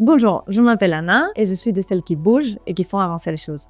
Bonjour, je m'appelle Anna et je suis de celles qui bougent et qui font avancer les choses.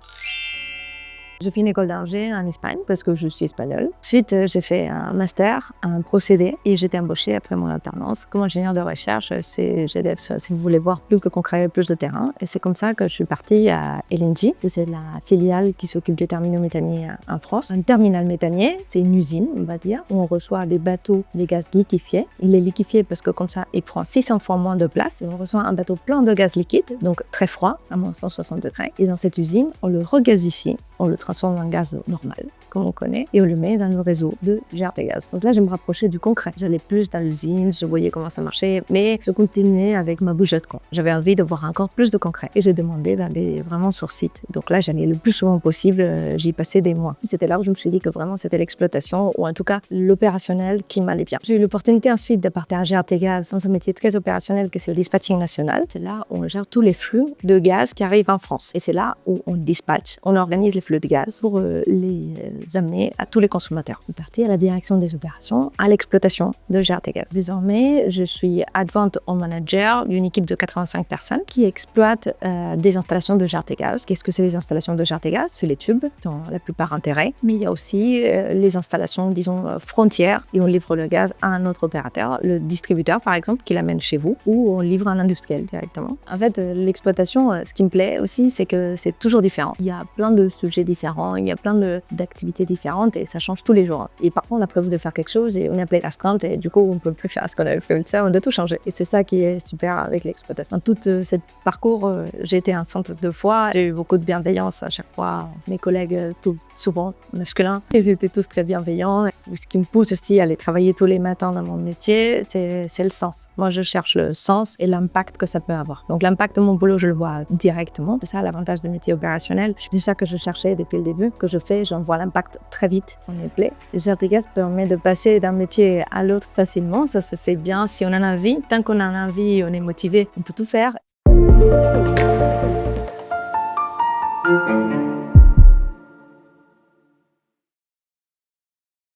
J'ai fait une école d'ingé en Espagne parce que je suis espagnole. Ensuite, j'ai fait un master, un procédé et j'ai été embauchée après mon alternance comme ingénieure de recherche chez GDF. Si vous voulez voir plus que concret, plus de terrain. Et c'est comme ça que je suis partie à LNG. C'est la filiale qui s'occupe des terminaux méthaniers en France. Un terminal méthanier, c'est une usine, on va dire, où on reçoit des bateaux, des gaz liquéfiés. Il est liquéfié parce que comme ça, il prend 600 fois moins de place. Et on reçoit un bateau plein de gaz liquide, donc très froid, à moins 160 degrés. Et dans cette usine, on le regazifie. On le transforme en gaz normal, comme on connaît, et on le met dans le réseau de GRTgaz. Donc là, je me rapprochais du concret. J'allais plus dans l'usine, je voyais comment ça marchait, mais je continuais avec ma bougeotte. J'avais envie de voir encore plus de concret. Et j'ai demandé d'aller vraiment sur site. Donc là, j'allais le plus souvent possible, j'y passais des mois. C'était là où je me suis dit que vraiment, c'était l'exploitation, ou en tout cas, l'opérationnel qui m'allait bien. J'ai eu l'opportunité ensuite de partir à GRTgaz dans un métier très opérationnel que c'est le dispatching national. C'est là où on gère tous les flux de gaz qui arrivent en France. Et c'est là où on dispatche, on organise les flux de gaz pour les amener à tous les consommateurs. Je suis partie à la direction des opérations, à l'exploitation de GRTgaz. Désormais, je suis Advanced Home Manager d'une équipe de 85 personnes qui exploitent des installations de GRTgaz. Qu'est-ce que c'est les installations de GRTgaz? C'est les tubes, qui sont la plupart enterrés, mais il y a aussi les installations, disons, frontières, et on livre le gaz à un autre opérateur, le distributeur par exemple, qui l'amène chez vous, ou on livre un industriel directement. En fait, l'exploitation, ce qui me plaît aussi, c'est que c'est toujours différent. Il y a plein de sujets différents, il y a plein d'activités différentes et ça change tous les jours. Et parfois, on a prévu de faire quelque chose et on est appelé à sprint et du coup, on ne peut plus faire ce qu'on avait fait. Ça, on doit tout changer. Et c'est ça qui est super avec l'exploitation. Dans tout ce parcours, j'ai été enceinte 2 fois. J'ai eu beaucoup de bienveillance à chaque fois. Mes collègues, souvent masculins, ils étaient tous très bienveillants. Ce qui me pousse aussi à aller travailler tous les matins dans mon métier, c'est le sens. Moi, je cherche le sens et l'impact que ça peut avoir. Donc, l'impact de mon boulot, je le vois directement. C'est ça l'avantage des métiers opérationnels. C'est ça que je cherchais depuis le début, que je fais, j'en vois l'impact très vite dans mes plaies. Le GRTgaz permet de passer d'un métier à l'autre facilement. Ça se fait bien si on en a envie. Tant qu'on en a envie, on est motivé, on peut tout faire.